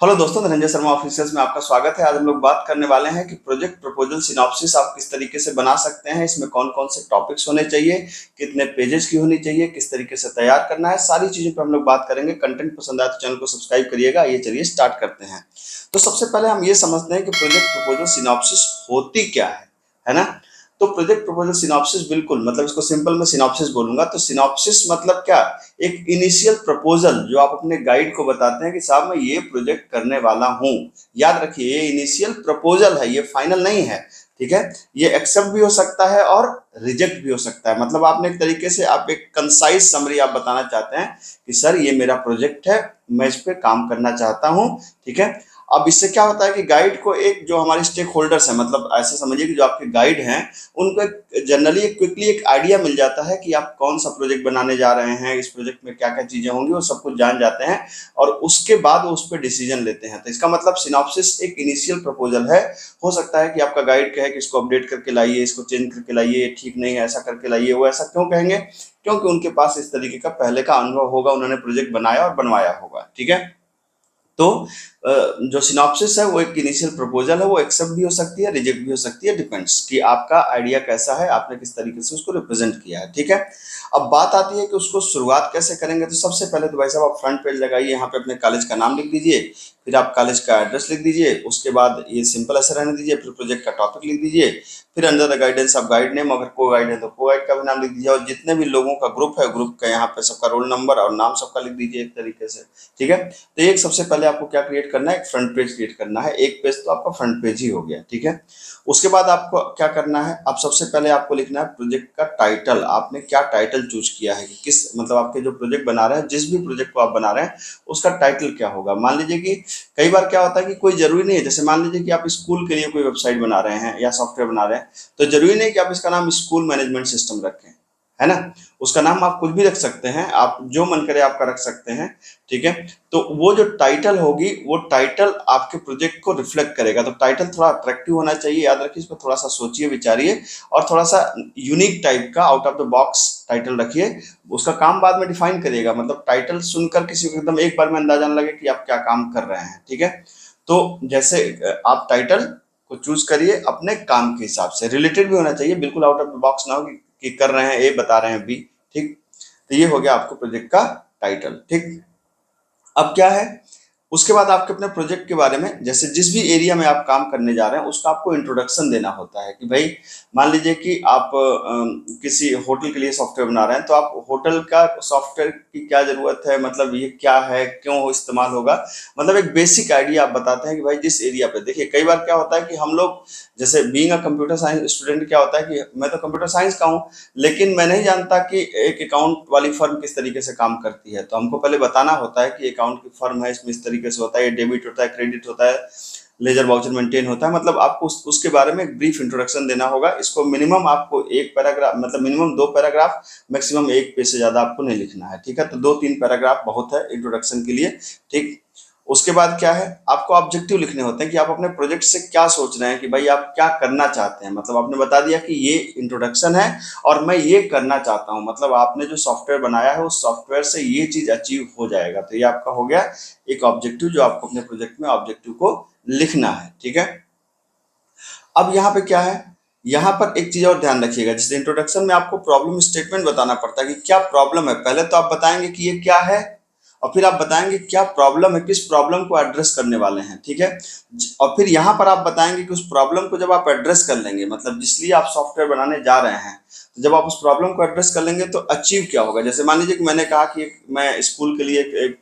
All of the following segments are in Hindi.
हेलो दोस्तों, धनंजय शर्मा ऑफिशियल्स में आपका स्वागत है। आज हम लोग बात करने वाले हैं कि प्रोजेक्ट प्रपोजल सिनॉप्सिस आप किस तरीके से बना सकते हैं, इसमें कौन कौन से टॉपिक्स होने चाहिए, कितने पेजेस की होनी चाहिए, किस तरीके से तैयार करना है, सारी चीज़ों पर हम लोग बात करेंगे। कंटेंट पसंद आए तो चैनल को सब्सक्राइब करिएगा। ये चलिए स्टार्ट करते हैं। तो सबसे पहले हम ये समझते हैं कि प्रोजेक्ट प्रपोजल सिनॉप्सिस होती क्या है ना। तो प्रोजेक्ट प्रपोजल सिनॉप्सिस बिल्कुल मतलब इसको सिंपल में सिनॉप्सिस बोलूंगा तो सिनॉप्सिस मतलब क्या, एक इनिशियल प्रपोजल जो आप अपने गाइड को बताते हैं कि साहब मैं ये प्रोजेक्ट करने वाला हूं। याद रखिए ये इनिशियल प्रपोजल है, ये फाइनल नहीं है। ठीक है, ये एक्सेप्ट भी हो सकता है और रिजेक्ट भी हो सकता है। मतलब आपने एक तरीके से आप एक कंसाइज समरी आप बताना चाहते हैं कि सर ये मेरा प्रोजेक्ट है, मैं इस पे काम करना चाहता हूं। ठीक है, अब इससे क्या होता है कि गाइड को एक जो हमारे स्टेक होल्डर्स हैं, मतलब ऐसे समझिए कि जो आपके गाइड हैं उनको एक जनरली एक क्विकली एक आइडिया मिल जाता है कि आप कौन सा प्रोजेक्ट बनाने जा रहे हैं, इस प्रोजेक्ट में क्या क्या चीजें होंगी, वो सब कुछ जान जाते हैं और उसके बाद वो उस पर डिसीजन लेते हैं। तो इसका मतलब सिनॉप्सिस एक इनिशियल प्रपोजल है। हो सकता है कि आपका गाइड कहे कि इसको अपडेट करके लाइए, इसको चेंज करके लाइए, ये ठीक नहीं है, ऐसा करके लाइए। वो ऐसा क्यों कहेंगे? क्योंकि उनके पास इस तरीके का पहले का अनुभव होगा, उन्होंने प्रोजेक्ट बनाया और बनवाया होगा। ठीक है, तो जो सिनॉप्सिस है वो एक इनिशियल प्रपोजल है, वो एक्सेप्ट भी हो सकती है, रिजेक्ट भी हो सकती है, डिपेंड्स कि आपका आइडिया कैसा है, आपने किस तरीके से उसको रिप्रेजेंट किया है। ठीक है, अब बात आती है कि उसको शुरुआत कैसे करेंगे। तो सबसे पहले तो भाई साहब आप फ्रंट पेज लगाइए, यहाँ पे अपने कॉलेज का नाम लिख दीजिए, फिर आप कॉलेज का एड्रेस लिख दीजिए, उसके बाद ये सिंपल ऐसे रहने दीजिए, फिर प्रोजेक्ट का टॉपिक लिख दीजिए, फिर under the guidance of guide name, अगर को गाइड है तो को गाइड का भी नाम लिख दीजिए, और जितने भी लोगों का ग्रुप है ग्रुप का यहाँ पे सबका रोल नंबर और नाम सबका लिख दीजिए एक तरीके से। ठीक है, तो एक सबसे पहले आपको क्या क्रिएट करना है, एक फ्रंट पेज क्रिएट करना है। एक पेज तो आपका फ्रंट पेज ही हो गया। ठीक है, उसके बाद आपको क्या करना है, आप सबसे पहले आपको लिखना है प्रोजेक्ट का टाइटल। आपने क्या टाइटल चूज किया है कि किस मतलब आपके जो प्रोजेक्ट बना रहे हैं, जिस भी प्रोजेक्ट को आप बना रहे हैं उसका टाइटल क्या होगा। मान लीजिए कि कई बार क्या होता है कि कोई जरूरी नहीं है, जैसे मान लीजिए कि आप स्कूल के लिए कोई वेबसाइट बना रहे हैं या सॉफ्टवेयर बना रहे हैं, तो जरूरी नहीं कि आप इसका नाम स्कूल मैनेजमेंट सिस्टम रखें, है ना। उसका नाम आप कुछ भी रख सकते हैं, आप जो मन करे आपका रख सकते हैं। ठीक है, तो वो जो टाइटल होगी वो टाइटल आपके प्रोजेक्ट को रिफ्लेक्ट करेगा। तो टाइटल थोड़ा अट्रैक्टिव होना चाहिए, याद रखिए, इसको थोड़ा सा सोचिए विचारिए और थोड़ा सा यूनिक टाइप का out of the box title रखिए। उसका काम बाद में डिफाइन करिएगा, मतलब टाइटल सुनकर किसी को एकदम एक बार में अंदाजा न लगे कि आप क्या काम कर रहे हैं। ठीक है, तो जैसे आप टाइटल को चूज करिए अपने काम के हिसाब से, रिलेटेड भी होना चाहिए, बिल्कुल आउट ऑफ द बॉक्स ना हो कि कर रहे हैं ए बता रहे हैं बी। ठीक, तो ये हो गया आपको प्रोजेक्ट का टाइटल। ठीक, अब क्या है, उसके बाद आपके अपने प्रोजेक्ट के बारे में, जैसे जिस भी एरिया में आप काम करने जा रहे हैं उसका आपको इंट्रोडक्शन देना होता है कि भाई मान लीजिए कि आप किसी होटल के लिए सॉफ्टवेयर बना रहे हैं, तो आप होटल का सॉफ्टवेयर की क्या जरूरत है, मतलब ये क्या है, क्यों इस्तेमाल होगा, मतलब एक बेसिक आइडिया आप बताते हैं कि भाई जिस एरिया पे, देखिए कई बार क्या होता है कि हम लोग जैसे being a computer science student क्या होता है कि मैं तो कंप्यूटर साइंस का हूँ, लेकिन मैं नहीं जानता कि एक अकाउंट वाली फर्म किस तरीके से काम करती है। तो हमको पहले बताना होता है कि अकाउंट की फर्म है, इसमें इस तरीके से होता है, ये डेबिट होता है, क्रेडिट होता है, लेजर वाउचर मेंटेन होता है, मतलब आपको उसके बारे में एक ब्रीफ इंट्रोडक्शन देना होगा। इसको मिनिमम आपको एक पैराग्राफ, मतलब मिनिमम दो पैराग्राफ, मैक्सिमम एक पेज से ज्यादा आपको नहीं लिखना है। ठीक है, तो दो तीन पैराग्राफ बहुत है इंट्रोडक्शन के लिए। ठीक, उसके बाद क्या है, आपको ऑब्जेक्टिव लिखने होते हैं कि आप अपने प्रोजेक्ट से क्या सोच रहे हैं, कि भाई आप क्या करना चाहते हैं। मतलब आपने बता दिया कि ये इंट्रोडक्शन है और मैं ये करना चाहता हूं, मतलब आपने जो सॉफ्टवेयर बनाया है उस सॉफ्टवेयर से ये चीज अचीव हो जाएगा। तो ये आपका हो गया एक ऑब्जेक्टिव, जो आपको अपने प्रोजेक्ट में ऑब्जेक्टिव को लिखना है। ठीक है, अब यहाँ पे क्या है, यहाँ पर एक चीज और ध्यान रखिएगा, जैसे इंट्रोडक्शन में आपको प्रॉब्लम स्टेटमेंट बताना पड़ता है कि क्या प्रॉब्लम है। पहले तो आप बताएंगे कि ये क्या है और फिर आप बताएंगे क्या प्रॉब्लम है, किस प्रॉब्लम को एड्रेस करने वाले हैं। ठीक है, और फिर यहाँ पर आप बताएंगे कि उस प्रॉब्लम को जब आप एड्रेस कर लेंगे, मतलब जिसलिए आप सॉफ्टवेयर बनाने जा रहे हैं, तो जब आप उस प्रॉब्लम को एड्रेस कर लेंगे तो अचीव क्या होगा। जैसे मान लीजिए कि मैंने कहा कि मैं स्कूल के लिए एक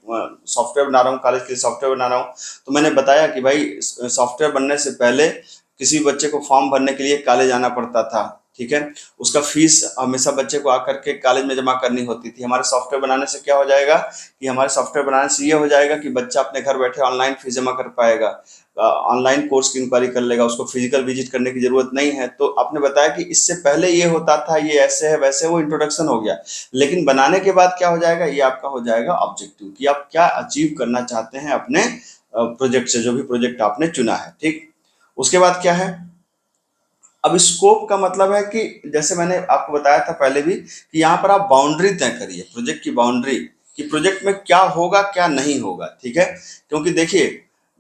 सॉफ्टवेयर बना रहा हूँ, कॉलेज के लिए सॉफ्टवेयर बना रहा हूँ, तो मैंने बताया कि भाई सॉफ्टवेयर बनने से पहले किसी बच्चे को फॉर्म भरने के लिए कॉलेज आना पड़ता था। ठीक है, उसका फीस हमेशा बच्चे को आकर के कॉलेज में जमा करनी होती थी। हमारे सॉफ्टवेयर बनाने से क्या हो जाएगा कि हमारे सॉफ्टवेयर बनाने से ये हो जाएगा कि बच्चा अपने घर बैठे ऑनलाइन फीस जमा कर पाएगा, ऑनलाइन कोर्स की इंक्वायरी कर लेगा, उसको फिजिकल विजिट करने की जरूरत नहीं है। तो आपने बताया कि इससे पहले ये होता था, ये ऐसे है वैसे, वो इंट्रोडक्शन हो गया। लेकिन बनाने के बाद क्या हो जाएगा, ये आपका हो जाएगा ऑब्जेक्टिव, कि आप क्या अचीव करना चाहते हैं अपने प्रोजेक्ट से, जो भी प्रोजेक्ट आपने चुना है। ठीक, उसके बाद क्या है, अब स्कोप का मतलब है कि जैसे मैंने आपको बताया था पहले भी कि यहाँ पर आप बाउंड्री तय करिए, प्रोजेक्ट की बाउंड्री, कि प्रोजेक्ट में क्या होगा क्या नहीं होगा। ठीक है, क्योंकि देखिए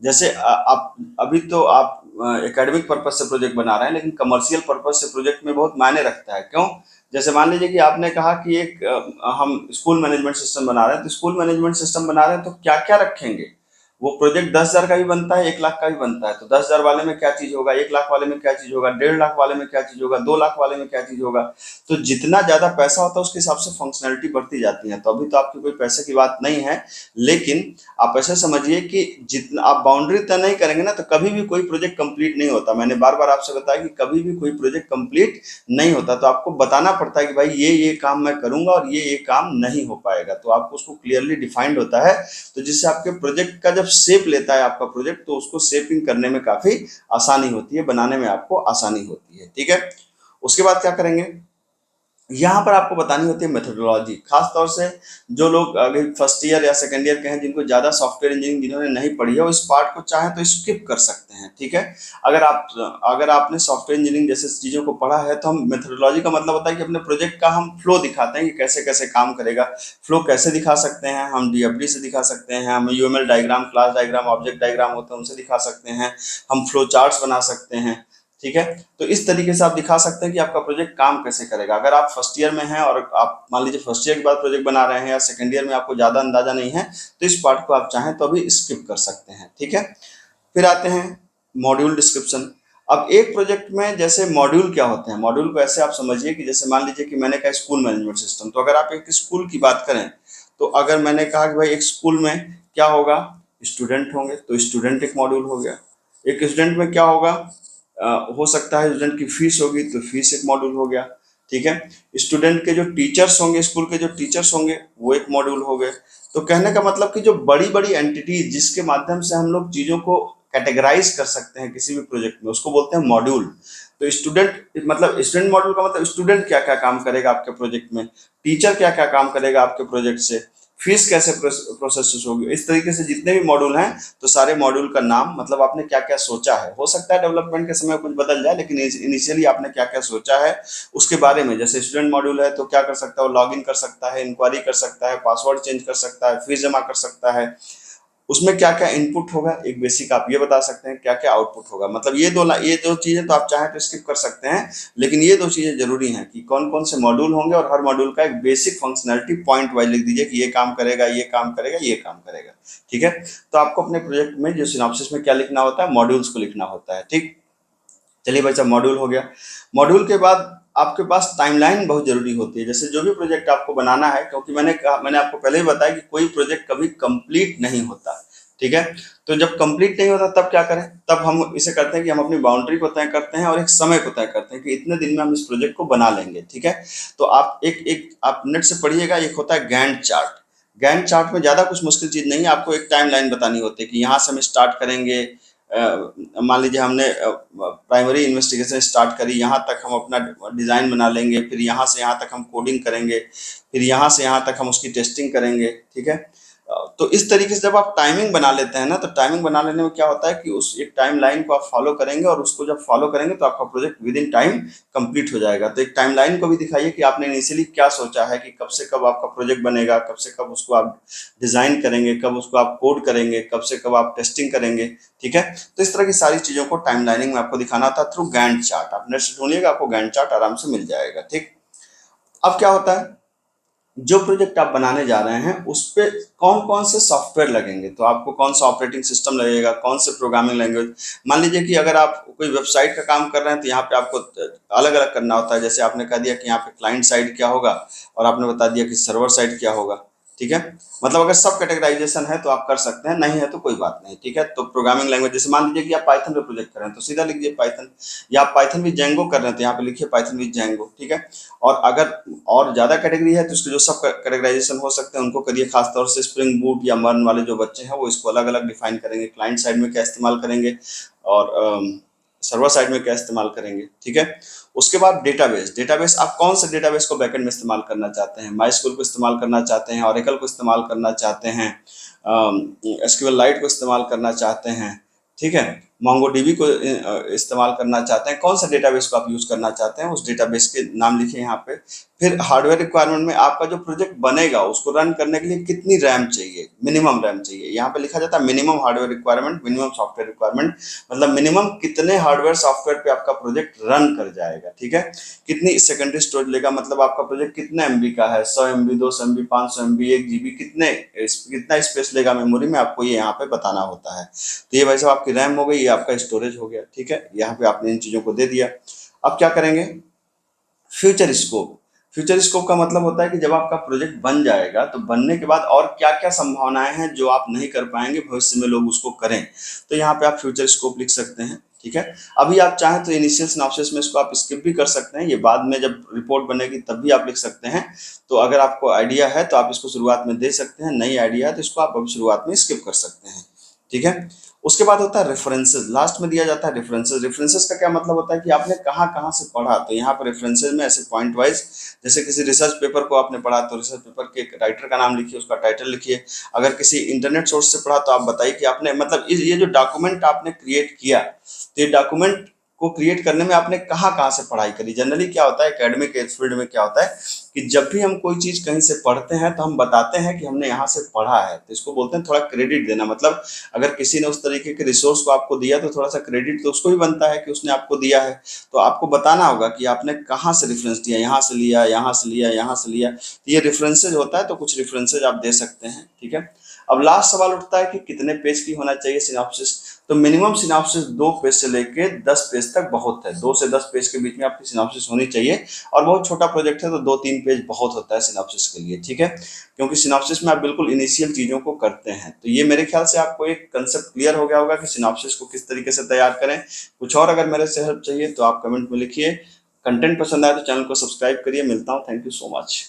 जैसे आप अभी तो आप एकेडमिक पर्पज से प्रोजेक्ट बना रहे हैं, लेकिन कमर्शियल पर्पज से प्रोजेक्ट में बहुत मायने रखता है। क्यों? जैसे मान लीजिए कि आपने कहा कि एक हम स्कूल मैनेजमेंट सिस्टम बना रहे हैं, तो स्कूल मैनेजमेंट सिस्टम बना रहे हैं तो क्या क्या रखेंगे? वो प्रोजेक्ट 10,000 का भी बनता है, 1 लाख का भी बनता है। तो 10,000 वाले में क्या चीज होगा, 1 लाख वाले में क्या चीज होगा, 1.5 लाख वाले में क्या चीज होगा, 2 लाख वाले में क्या चीज होगा। तो जितना ज्यादा पैसा होता है उसके हिसाब से फंक्शनैलिटी बढ़ती जाती है। तो अभी तो आपकी कोई पैसे की बात नहीं है, लेकिन आप ऐसा समझिए कि जितना आप बाउंड्री तय नहीं करेंगे ना, तो कभी भी कोई प्रोजेक्ट कंप्लीट नहीं होता। मैंने बार बार आपसे बताया कि कभी भी कोई प्रोजेक्ट कंप्लीट नहीं होता। तो आपको बताना पड़ता है कि भाई ये काम मैं करूंगा और ये काम नहीं हो पाएगा। तो आपको उसको क्लियरली डिफाइंड होता है। तो जिससे आपके प्रोजेक्ट का जब शेप लेता है आपका प्रोजेक्ट, तो उसको शेपिंग करने में काफी आसानी होती है, बनाने में आपको आसानी होती है। ठीक है, उसके बाद क्या करेंगे, यहाँ पर आपको बतानी होती है मेथोडोलॉजी। खास तौर से जो लोग अभी फर्स्ट ईयर या सेकंड ईयर के हैं, जिनको ज़्यादा सॉफ्टवेयर इंजीनियरिंग जिन्होंने नहीं पढ़ी है, वो इस पार्ट को चाहें तो स्किप कर सकते हैं। ठीक है, अगर आपने सॉफ्टवेयर इंजीनियरिंग जैसे चीज़ों को पढ़ा है, तो हम मेथोडोलॉजी का मतलब होता है कि अपने प्रोजेक्ट का हम फ्लो दिखाते हैं कि कैसे कैसे काम करेगा। फ्लो कैसे दिखा सकते हैं, हम डीएफडी से दिखा सकते हैं, हम UML diagram, class diagram, object diagram होते हैं उनसे दिखा सकते हैं, हम फ्लो चार्ट्स बना सकते हैं। ठीक है, तो इस तरीके से आप दिखा सकते हैं कि आपका प्रोजेक्ट काम कैसे करेगा। अगर आप फर्स्ट ईयर में हैं और आप मान लीजिए फर्स्ट ईयर के बाद प्रोजेक्ट बना रहे हैं, या सेकंड ईयर में आपको ज़्यादा अंदाजा नहीं है, तो इस पार्ट को आप चाहें तो अभी स्किप कर सकते हैं। ठीक है, फिर आते हैं मॉड्यूल डिस्क्रिप्शन। अब एक प्रोजेक्ट में जैसे मॉड्यूल क्या होते हैं, मॉड्यूल को ऐसे आप समझिए कि जैसे मान लीजिए कि मैंने कहा स्कूल मैनेजमेंट सिस्टम। तो अगर आप एक स्कूल की बात करें, तो अगर मैंने कहा कि भाई एक स्कूल में क्या होगा, स्टूडेंट होंगे, तो स्टूडेंट एक मॉड्यूल हो गया। एक स्टूडेंट में क्या होगा, हो सकता है स्टूडेंट की फीस होगी, तो फीस एक मॉड्यूल हो गया। ठीक है, स्टूडेंट के जो टीचर्स होंगे, स्कूल के जो टीचर्स होंगे, वो एक मॉड्यूल हो गए। तो कहने का मतलब कि जो बड़ी बड़ी एंटिटी जिसके माध्यम से हम लोग चीजों को कैटेगराइज कर सकते हैं किसी भी प्रोजेक्ट में, उसको बोलते हैं मॉड्यूल। तो स्टूडेंट मतलब स्टूडेंट मॉड्यूल का मतलब स्टूडेंट क्या क्या काम करेगा आपके प्रोजेक्ट में, टीचर क्या क्या काम करेगा आपके प्रोजेक्ट से, फीस कैसे प्रोसेस होगी। इस तरीके से जितने भी मॉड्यूल हैं, तो सारे मॉड्यूल का नाम मतलब आपने क्या क्या सोचा है। हो सकता है डेवलपमेंट के समय कुछ बदल जाए, लेकिन इनिशियली आपने क्या क्या सोचा है उसके बारे में। जैसे स्टूडेंट मॉड्यूल है तो क्या कर सकता है, वो लॉग इन कर सकता है, इंक्वायरी कर सकता है, पासवर्ड चेंज कर सकता है, फीस जमा कर सकता है। उसमें क्या क्या इनपुट होगा, एक बेसिक आप ये बता सकते हैं, क्या क्या आउटपुट होगा। मतलब ये दो चीजें तो आप चाहें तो स्किप कर सकते हैं, लेकिन ये दो चीजें जरूरी हैं कि कौन कौन से मॉड्यूल होंगे, और हर मॉड्यूल का एक बेसिक फंक्शनैलिटी पॉइंट वाइज लिख दीजिए कि ये काम करेगा, ये काम करेगा, ये काम करेगा। ठीक है, तो आपको अपने प्रोजेक्ट में जो सिनॉप्सिस में क्या लिखना होता है, मॉड्यूल्स को लिखना होता है। ठीक, चलिए भाई साहब, मॉड्यूल हो गया। मॉड्यूल के बाद आपके पास टाइमलाइन बहुत जरूरी होती है। जैसे जो भी प्रोजेक्ट आपको बनाना है, क्योंकि मैंने आपको पहले ही बताया कि कोई प्रोजेक्ट कभी कंप्लीट नहीं होता। ठीक है, तो जब कंप्लीट नहीं होता तब क्या करें, तब हम इसे करते हैं कि हम अपनी बाउंड्री को तय करते हैं और एक समय को तय करते हैं कि इतने दिन में हम इस प्रोजेक्ट को बना लेंगे। ठीक है, तो आप एक एक आप नेट से पढ़िएगा, एक होता है गैंट चार्ट। गैंट चार्ट में ज्यादा कुछ मुश्किल चीज नहीं है, आपको एक टाइम लाइन बतानी होती है कि यहाँ से हम स्टार्ट करेंगे। मान लीजिए हमने प्राइमरी इन्वेस्टिगेशन स्टार्ट करी, यहाँ तक हम अपना डिज़ाइन बना लेंगे, फिर यहाँ से यहाँ तक हम कोडिंग करेंगे, फिर यहाँ से यहाँ तक हम उसकी टेस्टिंग करेंगे। ठीक है, तो इस तरीके से जब आप टाइमिंग बना लेते हैं ना, तो टाइमिंग बना लेने में क्या होता है कि उस एक टाइम लाइन को आप फॉलो करेंगे, और उसको जब फॉलो करेंगे तो आपका project with in time complete हो जाएगा। तो एक टाइम लाइन को भी दिखाइए कि आपने इनिशियली क्या सोचा है कि कब से कब आपका प्रोजेक्ट बनेगा, कब से कब उसको आप डिज़ाइन करेंगे, कब उसको आप कोड करेंगे, कब से कब आप टेस्टिंग करेंगे। ठीक है, तो इस तरह की सारी चीज़ों को टाइम लाइनिंग में आपको दिखाना था थ्रू गैंट चार्ट। आप नेट से ढूंढिएगा, आपको गैंट चार्ट आराम से मिल जाएगा। ठीक, अब क्या होता है, जो प्रोजेक्ट आप बनाने जा रहे हैं उस पे कौन कौन से सॉफ्टवेयर लगेंगे, तो आपको कौन सा ऑपरेटिंग सिस्टम लगेगा, कौन से प्रोग्रामिंग लैंग्वेज। मान लीजिए कि अगर आप कोई वेबसाइट का काम कर रहे हैं, तो यहाँ पे आपको अलग अलग करना होता है। जैसे आपने कह दिया कि यहाँ पे क्लाइंट साइड क्या होगा, और आपने बता दिया कि सर्वर साइड क्या होगा। ठीक है, मतलब अगर सब कैटेगराइजेशन है तो आप कर सकते हैं, नहीं है तो कोई बात नहीं। ठीक है, तो प्रोग्रामिंग लैंग्वेज जैसे मान लीजिए कि आप पाइथन पे प्रोजेक्ट कर रहे हैं, तो सीधा लिख दिए पाइथन, या आप पाइथन विद जेंगो कर रहे हैं तो यहाँ पे लिखिए पाइथन विद जेंगो। ठीक है, और अगर और ज़्यादा कैटेगरी है तो उसके जो सब कैटेगराइजेशन हो सकते हैं उनको करिए। खासतौर से स्प्रिंग बूट या मर्न वाले जो बच्चे हैं वो इसको अलग अलग डिफाइन करेंगे, क्लाइंट साइड में क्या इस्तेमाल करेंगे और सर्वर साइड में क्या इस्तेमाल करेंगे। ठीक है, उसके बाद डेटाबेस। डेटाबेस आप कौन से डेटाबेस को बैकएंड में इस्तेमाल करना चाहते हैं, माइस्क्यूएल को इस्तेमाल करना चाहते हैं, ऑरेकल को इस्तेमाल करना चाहते हैं, एसक्यूएल लाइट को इस्तेमाल करना चाहते हैं। ठीक है, MongoDB को इस्तेमाल करना चाहते हैं, कौन सा डेटाबेस को आप यूज़ करना चाहते हैं, उस डेटाबेस के नाम लिखिए यहाँ पे। फिर हार्डवेयर रिक्वायरमेंट में आपका जो प्रोजेक्ट बनेगा उसको रन करने के लिए कितनी रैम चाहिए, मिनिमम रैम चाहिए। यहाँ पे लिखा जाता है minimum hardware requirement, minimum software requirement, मतलब मिनिमम कितने हार्डवेयर सॉफ्टवेयर पे आपका प्रोजेक्ट रन कर जाएगा, ठीक है। कितनी सेकेंडरी स्टोरेज लेगा, मतलब आपका प्रोजेक्ट कितने MB का है, 100 MB, 200 MB, 500 MB, 1 GB, कितना स्पेस लेगा मेमोरी में, आपको ये यहाँ पे बताना होता है। तो ये भाई साहब आपकी रैम हो गई, ये आपका स्टोरेज हो गया, ठीक है। यहाँ पे आपने इन चीज़ों को दे दिया। अब क्या करेंगे, फ्यूचर स्कोप। फ्यूचर स्कोप का मतलब होता है कि जब आपका प्रोजेक्ट बन जाएगा तो बनने के बाद और क्या क्या संभावनाएं हैं जो आप नहीं कर पाएंगे, भविष्य में लोग उसको करें। तो यहाँ पे आप फ्यूचर स्कोप लिख सकते हैं, ठीक है। अभी आप चाहें तो इनिशियल सिनॉप्सिस में इसको आप स्किप भी कर सकते हैं, ये बाद में जब रिपोर्ट बनेगी तब भी आप लिख सकते हैं। तो अगर आपको आइडिया है तो आप इसको शुरुआत में दे सकते हैं, नहीं आइडिया है तो इसको आप अभी शुरुआत में स्किप कर सकते हैं, ठीक है। उसके बाद होता है रेफरेंसेस, लास्ट में दिया जाता है रेफरेंसेस। रेफरेंसेस का क्या मतलब होता है कि आपने कहाँ कहाँ से पढ़ा। तो यहाँ पर रेफरेंसेस में ऐसे पॉइंट वाइज, जैसे किसी रिसर्च पेपर को आपने पढ़ा तो रिसर्च पेपर के राइटर का नाम लिखिए, उसका टाइटल लिखिए। अगर किसी इंटरनेट सोर्स से पढ़ा तो आप बताइए कि आपने मतलब ये जो डॉक्यूमेंट आपने क्रिएट किया, तो ये डॉक्यूमेंट को क्रिएट करने में आपने कहाँ कहाँ से पढ़ाई करी। जनरली क्या होता है एकेडमिक फील्ड में क्या होता है कि जब भी हम कोई चीज़ कहीं से पढ़ते हैं तो हम बताते हैं कि हमने यहाँ से पढ़ा है, तो इसको बोलते हैं थोड़ा क्रेडिट देना। मतलब अगर किसी ने उस तरीके के रिसोर्स को आपको दिया तो थोड़ा सा क्रेडिट तो उसको भी बनता है कि उसने आपको दिया है। तो आपको बताना होगा कि आपने कहाँ से रेफरेंस दिया, यहाँ से लिया, यहाँ से लिया, यहाँ से लिया। तो ये रेफरेंसेज होता है, तो कुछ रेफरेंसेज आप दे सकते हैं, ठीक है। अब लास्ट सवाल उठता है कि कितने पेज की होना चाहिए सिनॉप्सिस। तो मिनिमम सिनॉप्सिस 2 पेज से लेके 10 पेज तक बहुत है, 2 से 10 पेज के बीच में आपकी सिनॉप्सिस होनी चाहिए। और बहुत छोटा प्रोजेक्ट है तो 2-3 पेज बहुत होता है सिनॉप्सिस के लिए, ठीक है। क्योंकि सिनॉप्सिस में आप बिल्कुल इनिशियल चीज़ों को करते हैं। तो ये मेरे ख्याल से आपको एक कंसेप्ट क्लियर हो गया होगा कि सिनॉप्सिस को किस तरीके से तैयार करें। कुछ और अगर मेरे से हेल्प चाहिए तो आप कमेंट में लिखिए। कंटेंट पसंद आए तो चैनल को सब्सक्राइब करिए। मिलता हूँ, थैंक यू सो मच।